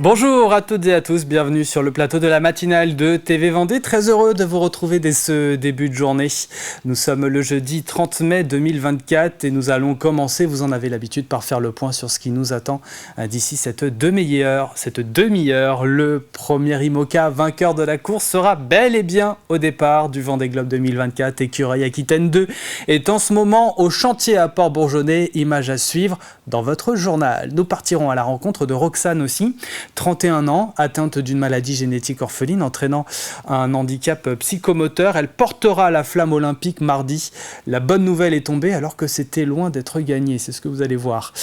Bonjour à toutes et à tous, bienvenue sur le plateau de la matinale de TV Vendée. Très heureux de vous retrouver dès ce début de journée. Nous sommes le jeudi 30 mai 2024 et nous allons commencer, vous en avez l'habitude, par faire le point sur ce qui nous attend d'ici cette demi-heure. Le premier IMOCA vainqueur de la course sera bel et bien au départ du Vendée Globe 2024. Écureuil Aquitaine 2 est en ce moment au chantier à Port-Bourgeonnais. Image à suivre dans votre journal. Nous partirons à la rencontre de Roxane aussi. 31 ans, atteinte d'une maladie génétique orpheline entraînant un handicap psychomoteur. Elle portera la flamme olympique mardi. La bonne nouvelle est tombée alors que c'était loin d'être gagné, c'est ce que vous allez voir.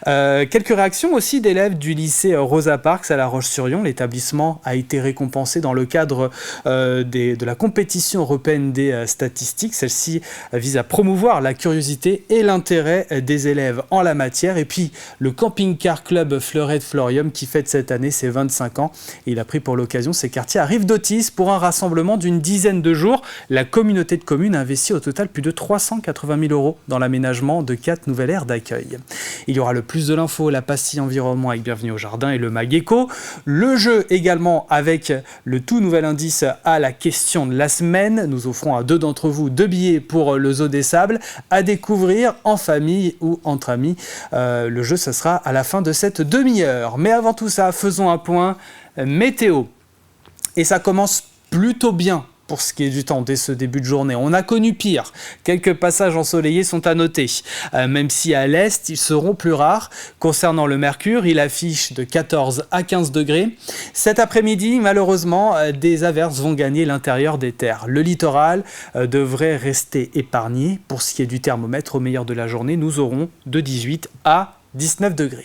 Quelques réactions aussi d'élèves du lycée Rosa Parks à La Roche-sur-Yon. L'établissement a été récompensé dans le cadre de la compétition européenne des statistiques. Celle-ci vise à promouvoir la curiosité et l'intérêt des élèves en la matière. Et puis le camping-car club Fleuret de Florium qui fête cette année ses 25 ans. Et il a pris pour l'occasion ses quartiers à Rive-d'Autis pour un rassemblement d'une dizaine de jours. La communauté de communes a investi au total plus de 380 000 € dans l'aménagement de 4 nouvelles aires d'accueil. Il y aura le plus de l'info, la pastille environnement avec Bienvenue au Jardin et le Mag Éco. Le jeu également avec le tout nouvel indice à la question de la semaine. Nous offrons à 2 d'entre vous 2 billets pour le Zoo des Sables à découvrir en famille ou entre amis. Le jeu, ça sera à la fin de cette demi-heure. Mais avant tout ça, faisons un point météo. Et ça commence plutôt bien pour ce qui est du temps dès ce début de journée. On a connu pire. Quelques passages ensoleillés sont à noter. Même si à l'est, ils seront plus rares. Concernant le mercure, il affiche de 14 à 15 degrés. Cet après-midi, malheureusement, des averses vont gagner l'intérieur des terres. Le littoral devrait rester épargné. Pour ce qui est du thermomètre, au meilleur de la journée, nous aurons de 18 à 19 degrés.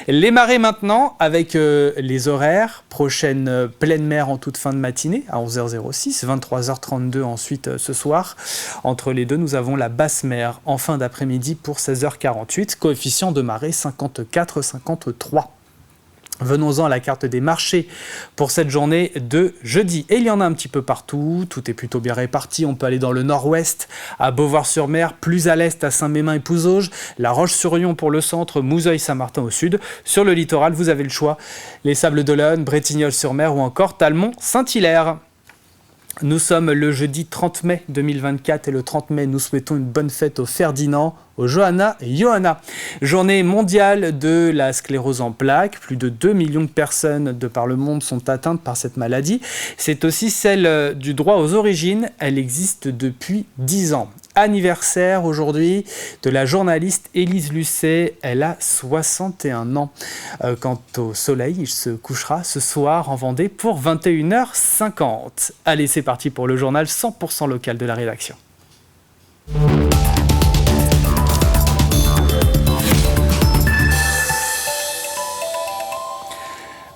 Les marées maintenant avec les horaires. Prochaine pleine mer en toute fin de matinée à 11h06, 23h32 ensuite ce soir. Entre les deux, nous avons la basse mer en fin d'après-midi pour 16h48. Coefficient de marée 54-53. Venons-en à la carte des marchés pour cette journée de jeudi. Et il y en a un petit peu partout, tout est plutôt bien réparti. On peut aller dans le nord-ouest, à Beauvoir-sur-Mer, plus à l'est, à Saint-Mémin et Pouzauges, La Roche-sur-Yon pour le centre, Mouzeuil-Saint-Martin au sud. Sur le littoral, vous avez le choix, les Sables-d'Olonne, Bretignolles-sur-Mer ou encore Talmont-Saint-Hilaire. Nous sommes le jeudi 30 mai 2024 et le 30 mai, nous souhaitons une bonne fête aux Ferdinand, aux Johanna et Johanna. Journée mondiale de la sclérose en plaques. Plus de 2 millions de personnes de par le monde sont atteintes par cette maladie. C'est aussi celle du droit aux origines. Elle existe depuis 10 ans. Anniversaire aujourd'hui de la journaliste Élise Lucet. Elle a 61 ans. Quant au soleil, il se couchera ce soir en Vendée pour 21h50. Allez, c'est parti pour le journal 100% local de la rédaction.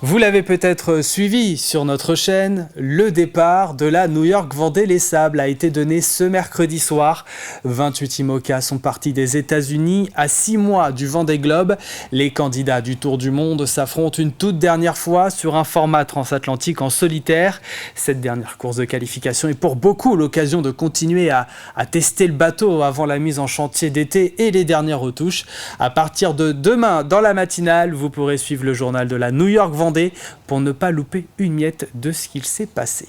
Vous l'avez peut-être suivi sur notre chaîne, le départ de la New York Vendée Les Sables a été donné ce mercredi soir. 28 IMOCA sont partis des États-Unis à 6 mois du Vendée Globe. Les candidats du Tour du Monde s'affrontent une toute dernière fois sur un format transatlantique en solitaire. Cette dernière course de qualification est pour beaucoup l'occasion de continuer à tester le bateau avant la mise en chantier d'été et les dernières retouches. À partir de demain, dans la matinale, vous pourrez suivre le journal de la New York Vendée pour ne pas louper une miette de ce qu'il s'est passé.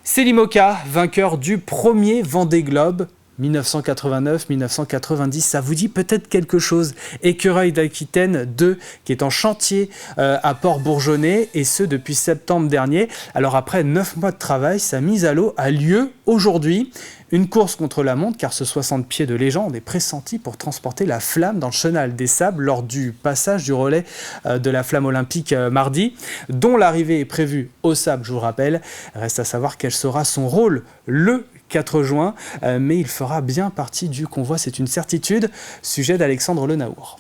C'est l'IMOCA, vainqueur du premier Vendée Globe 1989-1990, ça vous dit peut-être quelque chose. Écureuil d'Aquitaine 2 qui est en chantier à Port-Bourgeonnais et ce depuis septembre dernier. Alors après 9 mois de travail, sa mise à l'eau a lieu aujourd'hui. Une course contre la montre car ce 60 pieds de légende est pressenti pour transporter la flamme dans le chenal des Sables lors du passage du relais de la flamme olympique mardi, dont l'arrivée est prévue au Sable, je vous rappelle. Reste à savoir quel sera son rôle le 4 juin, mais il fera bien partie du convoi, c'est une certitude. Sujet d'Alexandre Lenaour.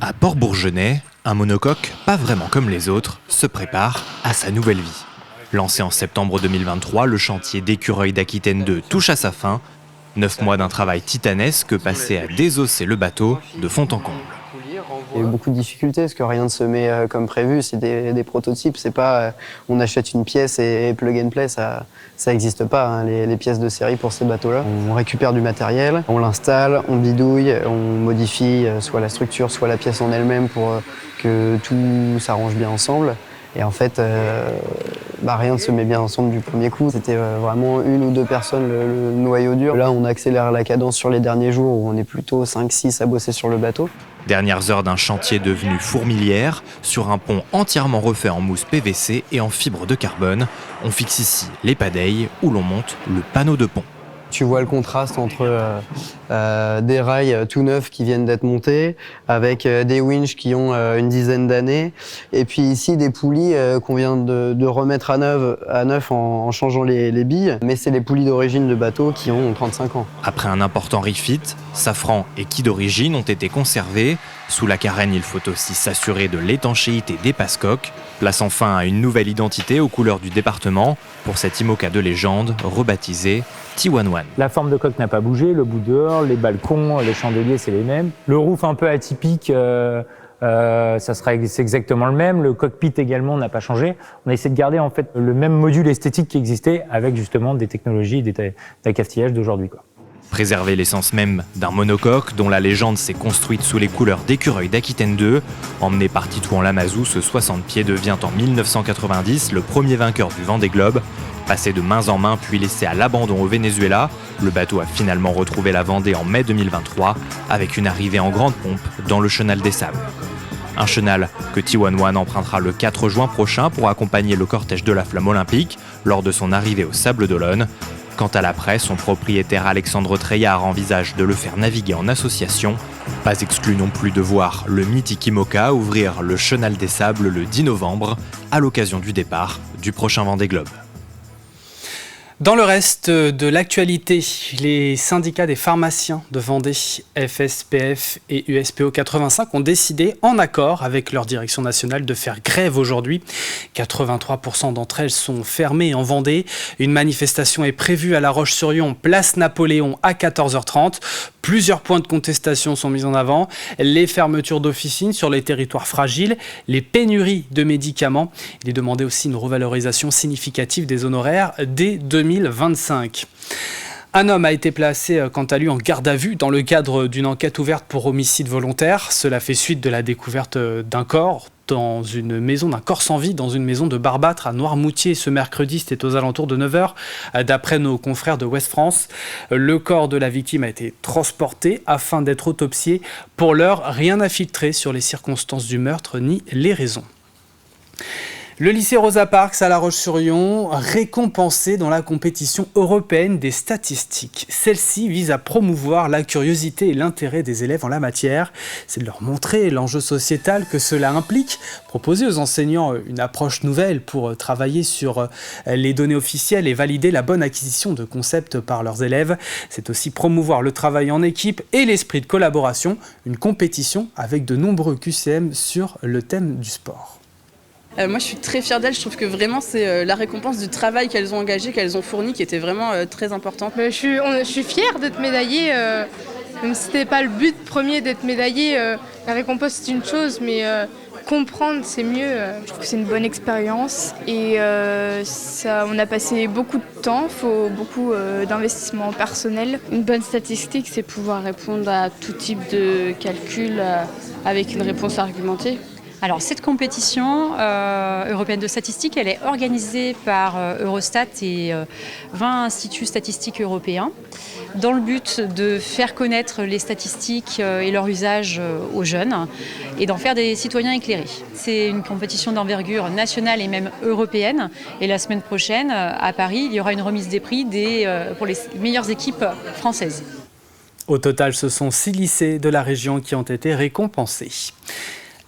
À Port-Bourgeonnais, un monocoque, pas vraiment comme les autres, se prépare à sa nouvelle vie. Lancé en septembre 2023, le chantier d'Écureuil d'Aquitaine 2 touche à sa fin. 9 mois d'un travail titanesque passé à désosser le bateau de fond en comble. Il y a eu beaucoup de difficultés parce que rien ne se met comme prévu. C'est des prototypes. C'est pas on achète une pièce et plug and play. Ça n'existe pas, hein, les pièces de série pour ces bateaux-là. On récupère du matériel, on l'installe, on bidouille, on modifie soit la structure, soit la pièce en elle-même pour que tout s'arrange bien ensemble. Et en fait, rien ne se met bien ensemble du premier coup. C'était vraiment une ou deux personnes le noyau dur. Là, on accélère la cadence sur les derniers jours où on est plutôt 5-6 à bosser sur le bateau. Dernières heures d'un chantier devenu fourmilière, sur un pont entièrement refait en mousse PVC et en fibre de carbone. On fixe ici les padailles où l'on monte le panneau de pont. Tu vois le contraste entre des rails tout neufs qui viennent d'être montés, avec des winches qui ont une dizaine d'années, et puis ici des poulies qu'on vient de remettre à neuf en changeant les billes, mais c'est les poulies d'origine de bateaux qui ont 35 ans. Après un important refit, safran et quilles d'origine ont été conservés. Sous la carène, il faut aussi s'assurer de l'étanchéité des passe-coques, plaçant fin à une nouvelle identité aux couleurs du département pour cet IMOCA de légende rebaptisé T11. La forme de coque n'a pas bougé, le bout dehors, les balcons, les chandeliers, c'est les mêmes. Le roof un peu atypique, c'est exactement le même. Le cockpit également n'a pas changé. On a essayé de garder en fait le même module esthétique qui existait avec justement des technologies d'accastillage d'aujourd'hui, quoi. Préserver l'essence même d'un monocoque dont la légende s'est construite sous les couleurs d'Écureuil d'Aquitaine 2. Emmené par Titouan Lamazou, ce 60 pieds devient en 1990 le premier vainqueur du Vendée Globe. Passé de main en main puis laissé à l'abandon au Venezuela, le bateau a finalement retrouvé la Vendée en mai 2023 avec une arrivée en grande pompe dans le Chenal des Sables. Un chenal que T11 empruntera le 4 juin prochain pour accompagner le cortège de la Flamme olympique lors de son arrivée au Sables d'Olonne. Quant à l'après, son propriétaire Alexandre Treillard envisage de le faire naviguer en association. Pas exclu non plus de voir le mythique IMOCA ouvrir le Chenal des Sables le 10 novembre à l'occasion du départ du prochain Vendée Globe. Dans le reste de l'actualité, les syndicats des pharmaciens de Vendée, FSPF et USPO 85, ont décidé, en accord avec leur direction nationale, de faire grève aujourd'hui. 83% d'entre elles sont fermées en Vendée. Une manifestation est prévue à La Roche-sur-Yon, place Napoléon, à 14h30. Plusieurs points de contestation sont mis en avant. Les fermetures d'officines sur les territoires fragiles, les pénuries de médicaments. Il est demandé aussi une revalorisation significative des honoraires dès 2025. Un homme a été placé, quant à lui, en garde à vue dans le cadre d'une enquête ouverte pour homicide volontaire. Cela fait suite de la découverte d'un corps d'un corps sans vie dans une maison de Barbâtre à Noirmoutier ce mercredi. C'était aux alentours de 9h. D'après nos confrères de Ouest France, le corps de la victime a été transporté afin d'être autopsié. Pour l'heure, rien n'a filtré sur les circonstances du meurtre ni les raisons. Le lycée Rosa Parks à La Roche-sur-Yon, récompensé dans la compétition européenne des statistiques. Celle-ci vise à promouvoir la curiosité et l'intérêt des élèves en la matière. C'est de leur montrer l'enjeu sociétal que cela implique, proposer aux enseignants une approche nouvelle pour travailler sur les données officielles et valider la bonne acquisition de concepts par leurs élèves. C'est aussi promouvoir le travail en équipe et l'esprit de collaboration, une compétition avec de nombreux QCM sur le thème du sport. Moi je suis très fière d'elles, je trouve que vraiment c'est la récompense du travail qu'elles ont engagé, qu'elles ont fourni qui était vraiment très importante. Je suis fière d'être médaillée, même si c'était pas le but premier d'être médaillée, la récompense c'est une chose, mais comprendre c'est mieux. Je trouve que c'est une bonne expérience et on a passé beaucoup de temps, il faut beaucoup d'investissement personnel. Une bonne statistique, c'est pouvoir répondre à tout type de calcul avec une réponse argumentée. Alors cette compétition européenne de statistique, elle est organisée par Eurostat et 20 instituts statistiques européens dans le but de faire connaître les statistiques et leur usage aux jeunes et d'en faire des citoyens éclairés. C'est une compétition d'envergure nationale et même européenne et la semaine prochaine à Paris, il y aura une remise des prix pour les meilleures équipes françaises. Au total, ce sont 6 lycées de la région qui ont été récompensés.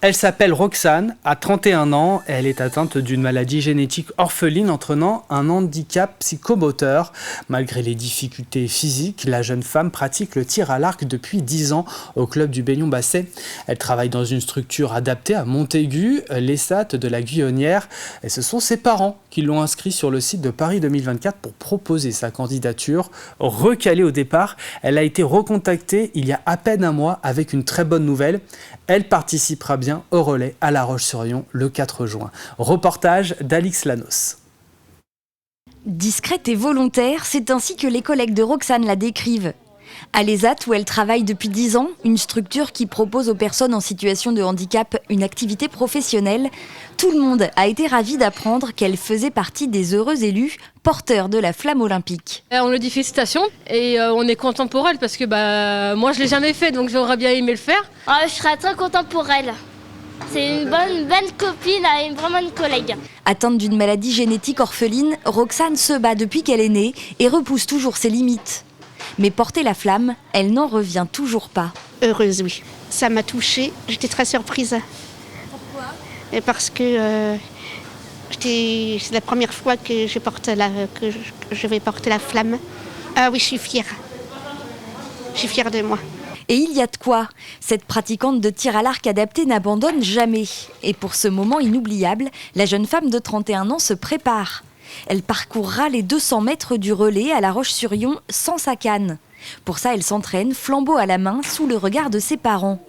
Elle s'appelle Roxane, a 31 ans, elle est atteinte d'une maladie génétique orpheline entraînant un handicap psychomoteur. Malgré les difficultés physiques, la jeune femme pratique le tir à l'arc depuis 10 ans au club du Baignon-Basset. Elle travaille dans une structure adaptée à Montaigu, l'ESAT de la Guyonnière, et ce sont ses parents qui l'ont inscrit sur le site de Paris 2024 pour proposer sa candidature. Recalée au départ, elle a été recontactée il y a à peine un mois avec une très bonne nouvelle. Elle participera bien au relais à La Roche-sur-Yon le 4 juin. Reportage d'Alix Lanos. Discrète et volontaire, c'est ainsi que les collègues de Roxane la décrivent. À l'ESAT, où elle travaille depuis 10 ans, une structure qui propose aux personnes en situation de handicap une activité professionnelle, tout le monde a été ravi d'apprendre qu'elle faisait partie des heureux élus porteurs de la flamme olympique. On lui dit félicitations et on est content pour elle parce que moi je l'ai jamais fait donc j'aurais bien aimé le faire. Je serais très content pour elle. C'est une bonne copine, vraiment une collègue. Atteinte d'une maladie génétique orpheline, Roxane se bat depuis qu'elle est née et repousse toujours ses limites. Mais porter la flamme, elle n'en revient toujours pas. Heureuse, oui. Ça m'a touchée. J'étais très surprise. Pourquoi ? Et parce que c'est la première fois que je vais porter la flamme. Ah oui, je suis fière. Je suis fière de moi. Et il y a de quoi. Cette pratiquante de tir à l'arc adapté n'abandonne jamais. Et pour ce moment inoubliable, la jeune femme de 31 ans se prépare. Elle parcourra les 200 mètres du relais à La Roche-sur-Yon sans sa canne. Pour ça, elle s'entraîne, flambeau à la main, sous le regard de ses parents.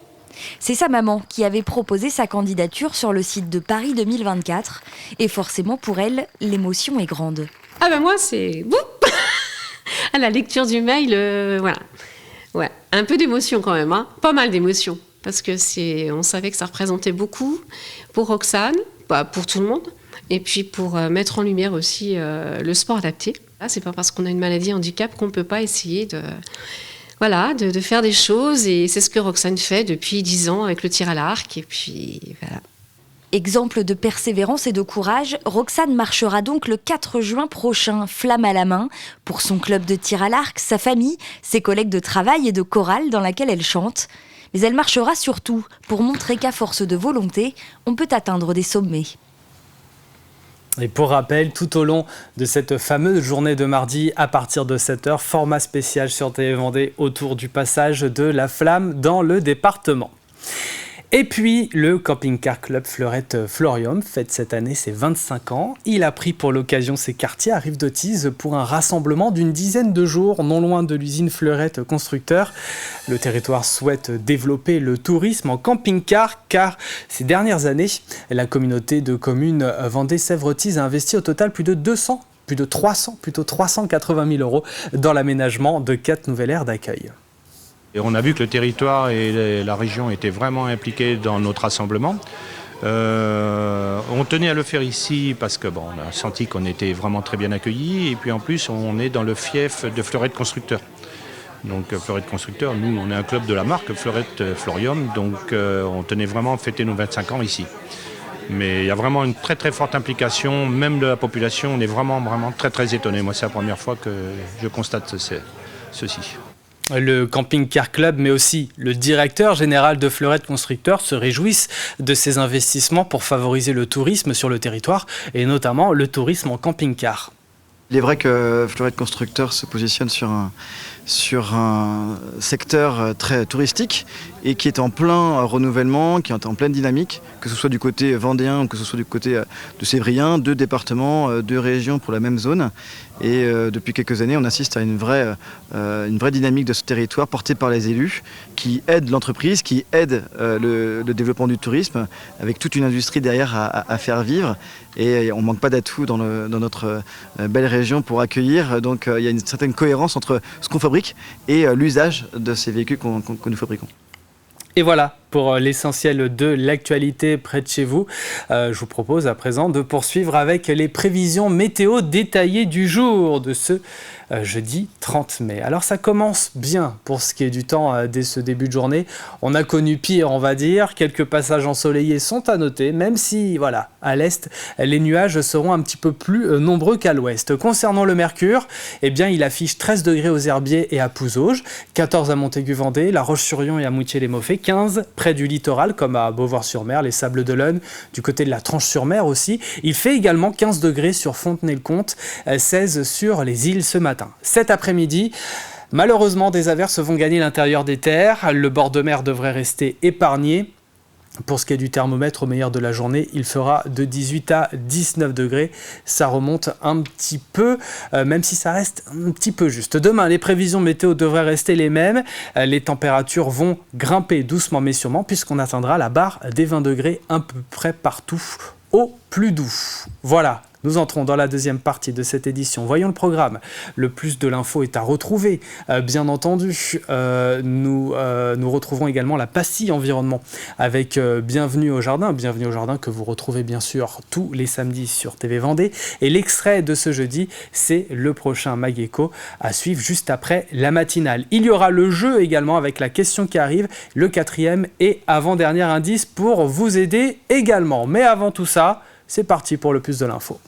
C'est sa maman qui avait proposé sa candidature sur le site de Paris 2024. Et forcément, pour elle, l'émotion est grande. Ah ben moi, c'est... à la lecture du mail, voilà. Ouais, un peu d'émotion quand même, hein. Pas mal d'émotion. Parce que on savait que ça représentait beaucoup pour Roxane, pour tout le monde. Et puis pour mettre en lumière aussi le sport adapté. Là, c'est pas parce qu'on a une maladie handicap qu'on peut pas essayer de faire des choses. Et c'est ce que Roxane fait depuis 10 ans avec le tir à l'arc. Et puis voilà. Exemple de persévérance et de courage, Roxane marchera donc le 4 juin prochain, flamme à la main, pour son club de tir à l'arc, sa famille, ses collègues de travail et de chorale dans laquelle elle chante. Mais elle marchera surtout pour montrer qu'à force de volonté, on peut atteindre des sommets. Et pour rappel, tout au long de cette fameuse journée de mardi, à partir de 7h, format spécial sur TV Vendée autour du passage de la flamme dans le département. Et puis, le camping-car club Fleurette Florium fête cette année ses 25 ans. Il a pris pour l'occasion ses quartiers à Rive-de-Tise pour un rassemblement d'une dizaine de jours, non loin de l'usine Fleurette Constructeur. Le territoire souhaite développer le tourisme en camping-car, car ces dernières années, la communauté de communes Vendée-Sèvres-Tise a investi au total plus de 380 000 euros dans l'aménagement de 4 nouvelles aires d'accueil. Et on a vu que le territoire et la région étaient vraiment impliqués dans notre rassemblement. On tenait à le faire ici parce que on a senti qu'on était vraiment très bien accueillis. Et puis en plus, on est dans le fief de Fleurette Constructeur. Donc Fleurette Constructeur, nous, on est un club de la marque Fleurette Florium. Donc on tenait vraiment à fêter nos 25 ans ici. Mais il y a vraiment une très très forte implication, même de la population. On est vraiment très très étonnés. Moi, c'est la première fois que je constate ceci. Le camping-car club, mais aussi le directeur général de Fleurette Constructeur se réjouissent de ces investissements pour favoriser le tourisme sur le territoire et notamment le tourisme en camping-car. Il est vrai que Fleurette Constructeur se positionne sur un secteur très touristique et qui est en plein renouvellement, qui est en pleine dynamique, que ce soit du côté vendéen ou que ce soit du côté de sévrien, 2 départements, 2 régions pour la même zone. Et depuis quelques années, on assiste à une vraie dynamique de ce territoire portée par les élus qui aident l'entreprise, qui aident le développement du tourisme avec toute une industrie derrière à faire vivre. Et on ne manque pas d'atouts dans notre belle région pour accueillir. Donc il y a une certaine cohérence entre ce qu'on fabrique et l'usage de ces véhicules que nous fabriquons. Et voilà pour l'essentiel de l'actualité près de chez vous. Je vous propose à présent de poursuivre avec les prévisions météo détaillées du jour de ce jeudi 30 mai. Alors ça commence bien pour ce qui est du temps dès ce début de journée. On a connu pire, on va dire. Quelques passages ensoleillés sont à noter, même si, voilà, à l'est, les nuages seront un petit peu plus nombreux qu'à l'ouest. Concernant le mercure, eh bien, il affiche 13 degrés aux Herbiers et à Pouzauges, 14 à Montaigu-Vendée, La Roche-sur-Yon et à Moutier-les-Mauffets, 15 près du littoral comme à Beauvoir-sur-Mer, les Sables d'Olonne, du côté de la Tranche-sur-Mer aussi. Il fait également 15 degrés sur Fontenay-le-Comte, 16 sur les îles ce matin. Cet après-midi, malheureusement, des averses vont gagner l'intérieur des terres. Le bord de mer devrait rester épargné. Pour ce qui est du thermomètre, au meilleur de la journée, il fera de 18 à 19 degrés. Ça remonte un petit peu, même si ça reste un petit peu juste. Demain, les prévisions météo devraient rester les mêmes. Les températures vont grimper doucement mais sûrement, puisqu'on atteindra la barre des 20 degrés à peu près partout au plus doux. Voilà. Nous entrons dans la deuxième partie de cette édition. Voyons le programme. Le plus de l'info est à retrouver, bien entendu. Nous retrouverons également la pastille environnement avec Bienvenue au Jardin. Bienvenue au Jardin que vous retrouvez bien sûr tous les samedis sur TV Vendée. Et l'extrait de ce jeudi, c'est le prochain Mag Éco à suivre juste après la matinale. Il y aura le jeu également avec la question qui arrive, le 4e et avant-dernier indice pour vous aider également. Mais avant tout ça, c'est parti pour le plus de l'info.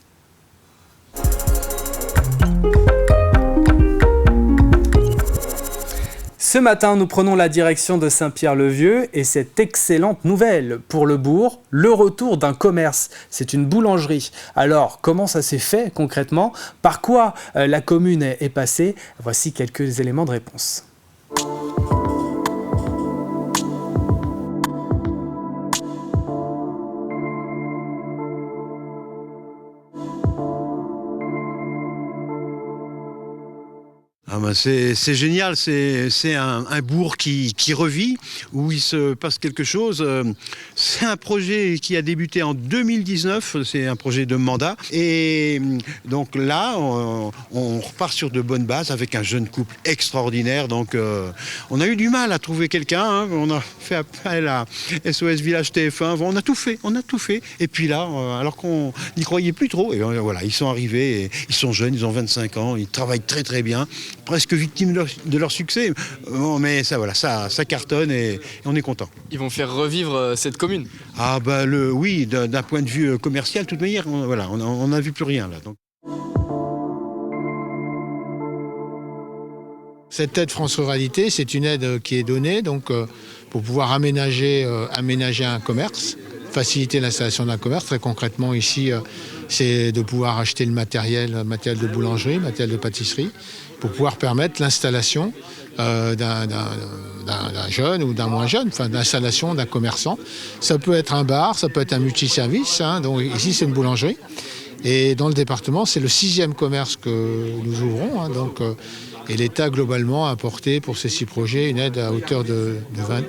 Ce matin, nous prenons la direction de Saint-Pierre-le-Vieux et cette excellente nouvelle pour le bourg, le retour d'un commerce. C'est une boulangerie. Alors, comment ça s'est fait concrètement? Par quoi la commune est passée? Voici quelques éléments de réponse. Ah ben c'est génial, c'est un bourg qui revit, où il se passe quelque chose. C'est un projet qui a débuté en 2019, c'est un projet de mandat. Et donc là, on repart sur de bonnes bases avec un jeune couple extraordinaire. Donc on a eu du mal à trouver quelqu'un, hein. On a fait appel à SOS Village TF1, on a tout fait. Et puis là, alors qu'on n'y croyait plus trop, et voilà, ils sont arrivés, et ils sont jeunes, ils ont 25 ans, ils travaillent très très bien. Presque victimes de leur succès. Bon, mais ça, voilà, ça cartonne et on est content. Ils vont faire revivre cette commune. Ah bah oui, d'un point de vue commercial, de toute manière, on n'a vu plus rien là. Donc. Cette aide France Ruralité, c'est une aide qui est donnée donc, pour pouvoir aménager un commerce, faciliter l'installation d'un commerce. Très concrètement ici, c'est de pouvoir acheter le matériel de boulangerie, matériel de pâtisserie, pour pouvoir permettre l'installation d'un jeune ou d'un moins jeune, enfin l'installation d'un commerçant. Ça peut être un bar, ça peut être un multiservice, hein, donc ici c'est une boulangerie. Et dans le département, c'est le 6e commerce que nous ouvrons. Hein, donc, et l'État globalement a apporté pour ces 6 projets une aide à hauteur de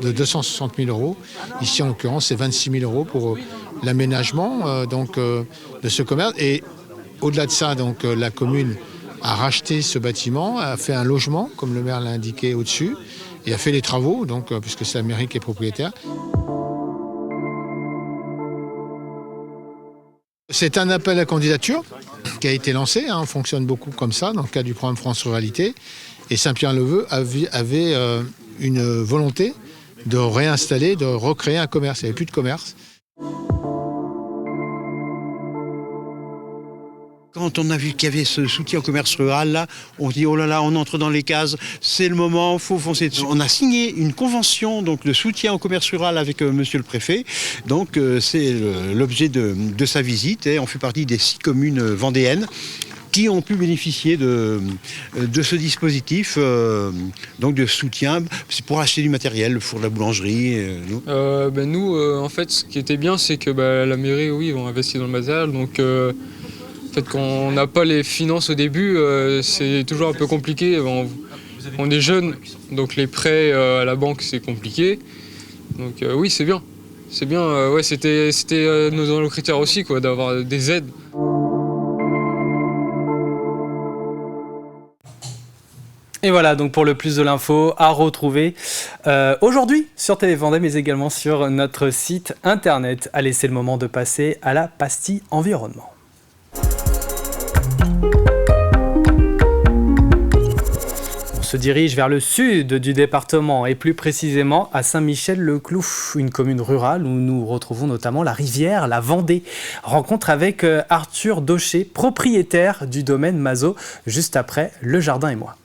260 000 €. Ici en l'occurrence, c'est 26 000 € pour l'aménagement de ce commerce. Et au-delà de ça, donc, la commune a racheté ce bâtiment, a fait un logement, comme le maire l'a indiqué au-dessus, et a fait les travaux, donc, puisque c'est la mairie qui est propriétaire. C'est un appel à candidature qui a été lancé, hein, on fonctionne beaucoup comme ça, dans le cadre du programme France Ruralité. Et Saint-Pierre-le-Vieux avait une volonté de réinstaller, de recréer un commerce. Il n'y avait plus de commerce. Quand on a vu qu'il y avait ce soutien au commerce rural, là, on se dit, oh là là, on entre dans les cases, c'est le moment, il faut foncer dessus. On a signé une convention donc, de soutien au commerce rural avec monsieur le préfet. Donc c'est l'objet de sa visite. Et on fait partie des 6 communes vendéennes qui ont pu bénéficier de ce dispositif donc de soutien. C'est pour acheter du matériel, le four de la boulangerie. Nous, en fait, ce qui était bien, c'est que la mairie, oui, ils vont investir dans le matériel. Donc, en fait, quand on n'a pas les finances au début, c'est toujours un peu compliqué. On est jeunes, donc les prêts à la banque, c'est compliqué. Donc oui, c'est bien. C'est bien. Ouais, c'était dans nos critères aussi, quoi, d'avoir des aides. Et voilà, donc pour le plus de l'info à retrouver aujourd'hui sur TV Vendée, mais également sur notre site internet. Allez, c'est le moment de passer à la pastille environnement. se dirige vers le sud du département et plus précisément à Saint-Michel-le-Cloux, une commune rurale où nous retrouvons notamment la rivière, la Vendée. Rencontre avec Arthur Daucher, propriétaire du domaine Mazot, juste après Le Jardin et moi.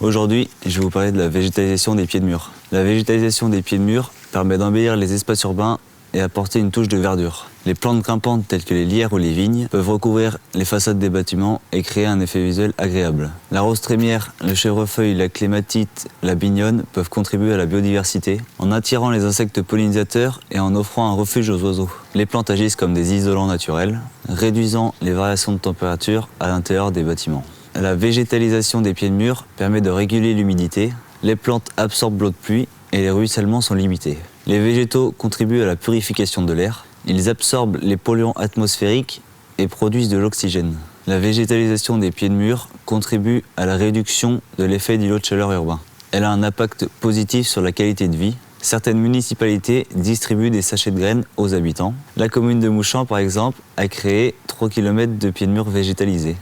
Aujourd'hui, je vais vous parler de la végétalisation des pieds de mur. La végétalisation des pieds de mur permet d'embellir les espaces urbains et apporter une touche de verdure. Les plantes grimpantes telles que les lierres ou les vignes peuvent recouvrir les façades des bâtiments et créer un effet visuel agréable. La rose trémière, le chèvrefeuille, la clématite, la bignonne peuvent contribuer à la biodiversité en attirant les insectes pollinisateurs et en offrant un refuge aux oiseaux. Les plantes agissent comme des isolants naturels, réduisant les variations de température à l'intérieur des bâtiments. La végétalisation des pieds de mur permet de réguler l'humidité, les plantes absorbent l'eau de pluie et les ruissellements sont limités. Les végétaux contribuent à la purification de l'air, ils absorbent les polluants atmosphériques et produisent de l'oxygène. La végétalisation des pieds de mur contribue à la réduction de l'effet d'îlot de chaleur urbain. Elle a un impact positif sur la qualité de vie. Certaines municipalités distribuent des sachets de graines aux habitants. La commune de Mouchamps, par exemple, a créé 3 km de pieds de mur végétalisés.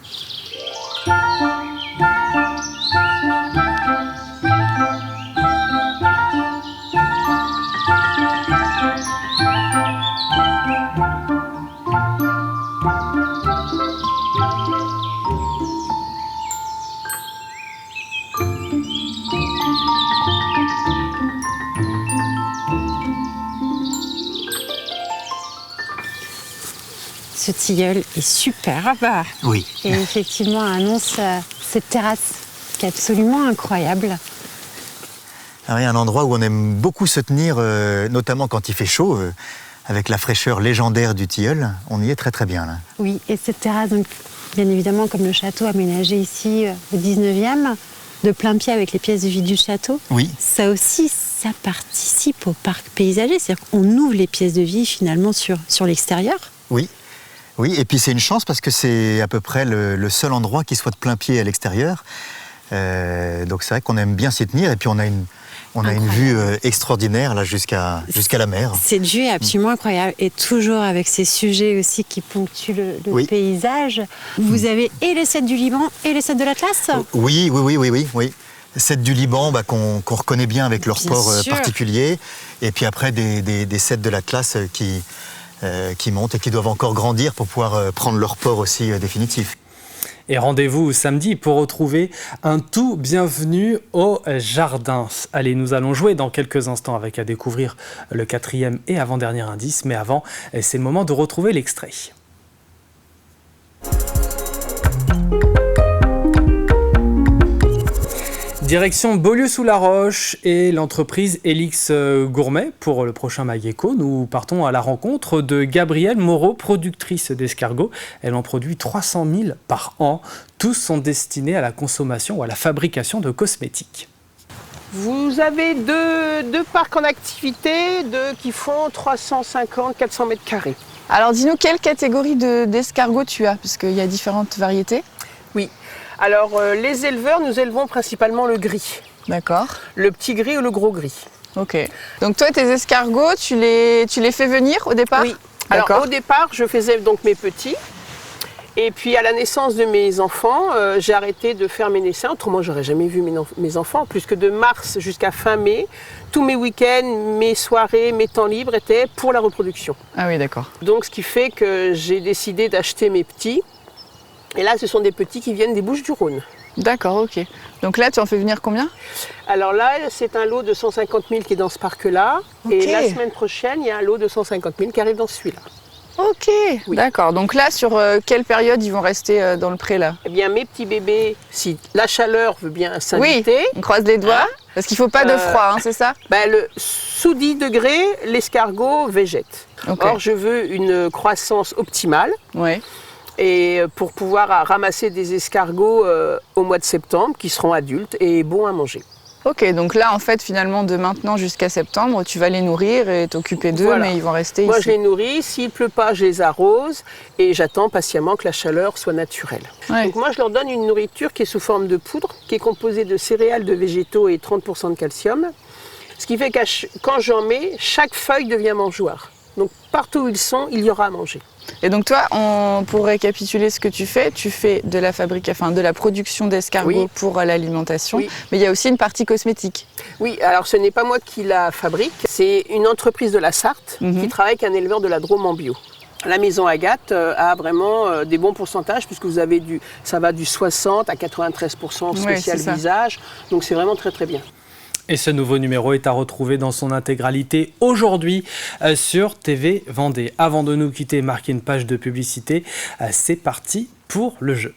Ce tilleul est superbe. Oui. Et effectivement annonce cette terrasse qui est absolument incroyable. Alors, il y a un endroit où on aime beaucoup se tenir, notamment quand il fait chaud, avec la fraîcheur légendaire du tilleul. On y est très très bien là. Oui, et cette terrasse, donc, bien évidemment, comme le château aménagé ici au 19e, de plein pied avec les pièces de vie du château. Oui. Ça aussi, ça participe au parc paysager. C'est-à-dire qu'on ouvre les pièces de vie finalement sur l'extérieur. Oui. Oui, et puis c'est une chance parce que c'est à peu près le seul endroit qui soit de plein pied à l'extérieur. Donc c'est vrai qu'on aime bien s'y tenir et puis on a une vue extraordinaire là jusqu'à la mer. Cette vue est absolument incroyable et toujours avec ces sujets aussi qui ponctuent le paysage. Vous avez et les cèdres du Liban et les cèdres de l'Atlas. Oui. Cèdres du Liban qu'on reconnaît bien avec leur port particulier et puis après des cèdres de l'Atlas qui montent et qui doivent encore grandir pour pouvoir prendre leur port aussi définitif. Et rendez-vous samedi pour retrouver un tout bienvenu au jardin. Allez, nous allons jouer dans quelques instants avec à découvrir le 4e et avant-dernier indice. Mais avant, c'est le moment de retrouver l'extrait. Direction Beaulieu-sous-la-Roche et l'entreprise Elix Gourmet pour le prochain Mageco. Nous partons à la rencontre de Gabrielle Moreau, productrice d'escargots. Elle en produit 300 000 par an. Tous sont destinés à la consommation ou à la fabrication de cosmétiques. Vous avez deux parcs en activité qui font 350-400 mètres carrés. Alors dis-nous quelle catégorie d'escargots tu as, parce qu'il y a différentes variétés. Oui. Alors, les éleveurs, nous élevons principalement le gris. D'accord. Le petit gris ou le gros gris. Ok. Donc toi, tes escargots, tu les fais venir au départ? Oui. Alors, au départ, je faisais donc mes petits. Et puis, à la naissance de mes enfants, j'ai arrêté de faire mes naissances. Autrement, j'aurais jamais vu mes enfants. Puisque de mars jusqu'à fin mai, tous mes week-ends, mes soirées, mes temps libres étaient pour la reproduction. Ah oui, d'accord. Donc, ce qui fait que j'ai décidé d'acheter mes petits. Et là, ce sont des petits qui viennent des Bouches-du-Rhône. D'accord, ok. Donc là, tu en fais venir combien? Alors là, c'est un lot de 150 000 qui est dans ce parc-là. Okay. Et la semaine prochaine, il y a un lot de 150 000 qui arrive dans celui-là. Ok, oui. D'accord. Donc là, sur quelle période ils vont rester dans le pré là? Eh bien, mes petits bébés, si la chaleur veut bien s'inviter... Oui, on croise les doigts, parce qu'il ne faut pas de froid, c'est ça? Sous 10 degrés, l'escargot végète. Okay. Or, je veux une croissance optimale. Oui. Et pour pouvoir ramasser des escargots au mois de septembre qui seront adultes et bons à manger. Ok, donc là en fait finalement de maintenant jusqu'à septembre, tu vas les nourrir et t'occuper d'eux, voilà. Mais ils vont rester Moi, ici. Je les nourris, s'il pleut pas, je les arrose et j'attends patiemment que la chaleur soit naturelle. Ouais. Donc moi je leur donne une nourriture qui est sous forme de poudre, qui est composée de céréales, de végétaux et 30% de calcium. Ce qui fait que quand j'en mets, chaque feuille devient mangeoire. Donc partout où ils sont, il y aura à manger. Et donc toi, pour récapituler ce que tu fais de la production d'escargots pour l'alimentation, mais il y a aussi une partie cosmétique. Oui, alors ce n'est pas moi qui la fabrique, c'est une entreprise de la Sarthe qui travaille avec un éleveur de la Drôme en bio. La maison Agathe a vraiment des bons pourcentages puisque vous avez ça va du 60 à 93% spécial visage, donc c'est vraiment très très bien. Et ce nouveau numéro est à retrouver dans son intégralité aujourd'hui sur TV Vendée. Avant de nous quitter et marquer une page de publicité, c'est parti pour le jeu.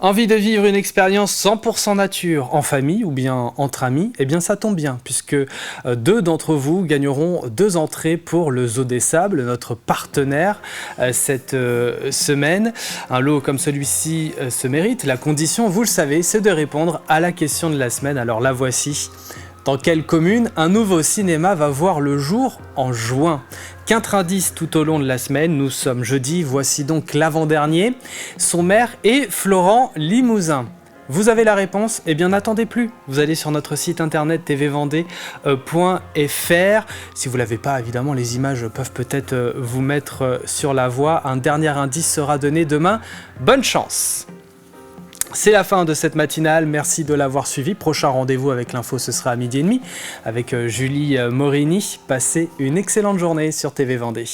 Envie de vivre une expérience 100% nature en famille ou bien entre amis? Eh bien ça tombe bien puisque 2 d'entre vous gagneront 2 entrées pour le Zoo des Sables, notre partenaire cette semaine. Un lot comme celui-ci se mérite. La condition, vous le savez, c'est de répondre à la question de la semaine. Alors la voici. Dans quelle commune un nouveau cinéma va voir le jour en juin? 4 indices tout au long de la semaine. Nous sommes jeudi, voici donc l'avant-dernier. Son maire est Florent Limousin. Vous avez la réponse? Eh bien n'attendez plus. Vous allez sur notre site internet tvvendée.fr. Si vous ne l'avez pas, évidemment, les images peuvent peut-être vous mettre sur la voie. Un dernier indice sera donné demain. Bonne chance! C'est la fin de cette matinale, merci de l'avoir suivi. Prochain rendez-vous avec l'info, ce sera à 12h30 avec Julie Morini. Passez une excellente journée sur TV Vendée.